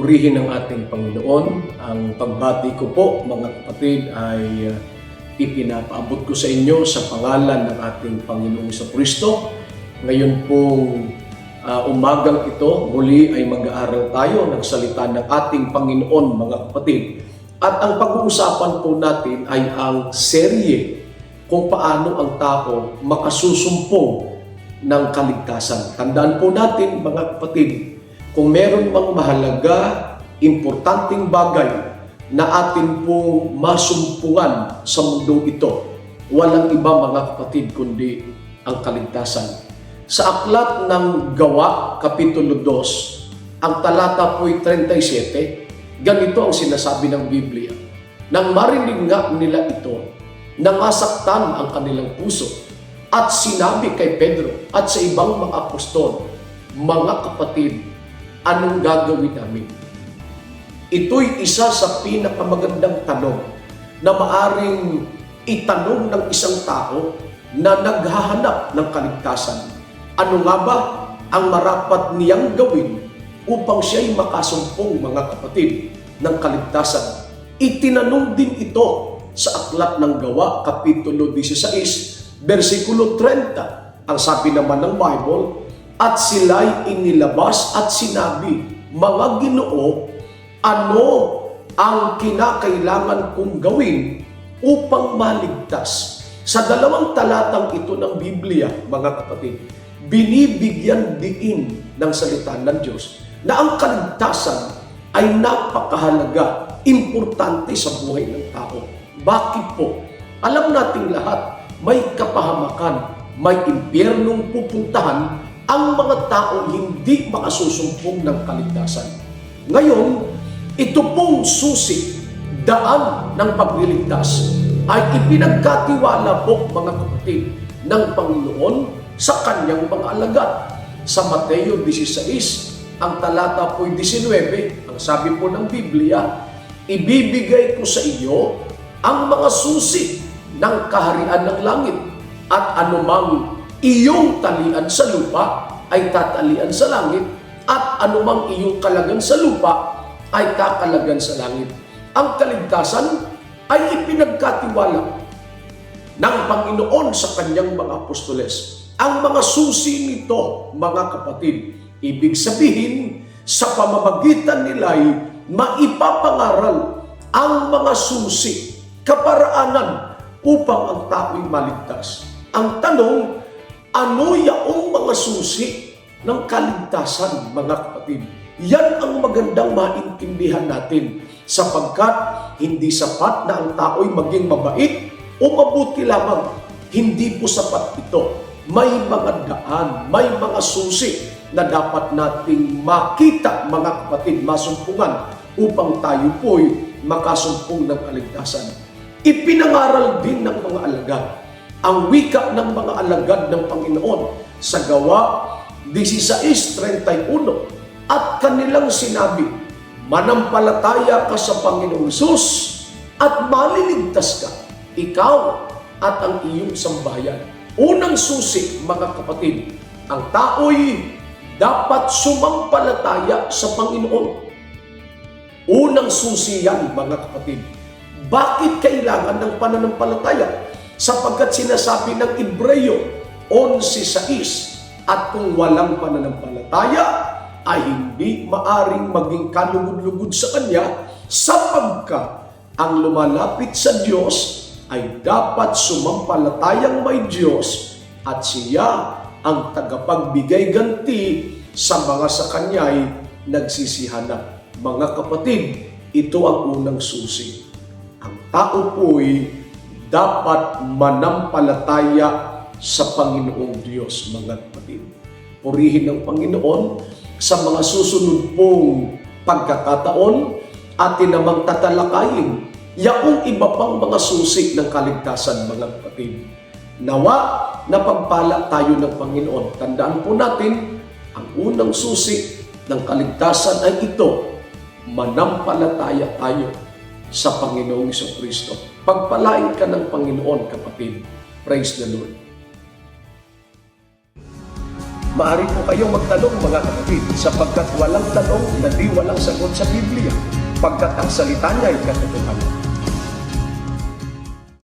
Purihin ang ating Panginoon. Ang pagbati ko po, mga kapatid, ay ipinapaabot ko sa inyo sa pangalan ng ating Panginoong Kristo. Ngayon pong umagang ito, muli ay mag-aaral tayo ng salita ng ating Panginoon, mga kapatid. At ang pag-uusapan po natin ay ang serye kung paano ang tao makasusumpong ng kaligtasan. Tandaan po natin, mga kapatid, kung meron mang mahalaga, importanteng bagay na atin pong masumpungan sa mundo ito, walang iba, mga kapatid, kundi ang kaligtasan. Sa aklat ng Gawa, Kapitulo 2, ang talata po'y 37, ganito ang sinasabi ng Biblia. Nang marinig nga nila ito, nangasaktan ang kanilang puso at sinabi kay Pedro at sa ibang mga apostol, mga kapatid, anong gagawin namin? Ito'y isa sa pinakamagandang tanong na maaring itanong ng isang tao na naghahanap ng kaligtasan. Ano nga ba ang marapat niyang gawin upang siya'y makasumpong, mga kapatid, ng kaligtasan? Itinanong din ito sa aklat ng Gawa, Kapitulo 16, versikulo 30. Ang sabi naman ng Bible, at sila'y inilabas at sinabi, mga Ginoo, ano ang kinakailangan kong gawin upang maligtas? Sa dalawang talatang ito ng Biblia, mga kapatid, binibigyan diin ng salita ng Diyos na ang kaligtasan ay napakahalaga, importante sa buhay ng tao. Bakit po? Alam nating lahat, may kapahamakan, may impyernong pupuntahan ang mga taong hindi makasusumpong ng kaligtasan. Ngayon, ito pong susi, daan ng pagliligtas, ay ipinagkatiwala po, mga kapatid, ng Panginoon sa kanyang mga alagad. Sa Mateo 16, ang talata po'y 19, ang sabi po ng Biblia, ibibigay ko sa iyo ang mga susi ng kaharian ng langit at anumang iyong talian sa lupa ay tatalian sa langit at anumang iyong kalagan sa lupa ay kakalagan sa langit. Ang kaligtasan ay ipinagkatiwala ng Panginoon sa kanyang mga apostoles. Ang mga susi nito, mga kapatid, ibig sabihin, sa pamamagitan nila'y maipapangaral ang mga susi, kaparaanan upang ang tao'y maligtas. Ang tanong, ano yaong mga susi ng kaligtasan, mga kapatid? Yan ang magandang maintindihan natin sapagkat hindi sapat na ang tao'y maging mabait o mabuti lamang. Hindi po sapat ito. May mga daan, may mga susi na dapat nating makita, mga kapatid, masumpungan upang tayo po'y makasumpong ng kaligtasan. Ipinangaral din ng mga alagad ang wika ng mga alagad ng Panginoon sa Gawa 16:31 at kanilang sinabi, manampalataya ka sa Panginoong Hesus at maliligtas ka, ikaw at ang iyong sambahayan. Unang susi, mga kapatid, ang tao'y dapat sumampalataya sa Panginoon. Unang susi yan, mga kapatid. Bakit kailangan ng pananampalataya? Sapagkat sinasabi ng Hebreyo 11:6, at kung walang pananampalataya, ay hindi maaring maging kalugod-lugod sa Kanya, sapagkat ang lumalapit sa Diyos ay dapat sumampalatayang may Diyos at Siya ang tagapagbigay ganti sa mga sa Kanya'y nagsisihanap. Mga kapatid, ito ang unang susi. Ang tao po'y dapat manampalataya sa Panginoong Diyos, mga kapatid. Purihin ng Panginoon sa mga susunod pong pagkakataon atin namang tatalakayin yaong iba pang mga susi ng kaligtasan, mga kapatid. Nawa na pagpala tayo ng Panginoon. Tandaan po natin, ang unang susi ng kaligtasan ay ito, manampalataya tayo sa Panginoong Kristo. Pagpalain ka ng Panginoon, kapatid. Praise the Lord. Maaari po kayong magtanong mga kapatid, sapagkat walang tanong na di walang sagot sa Biblia, pagkat ang salita niya ay katotohanan.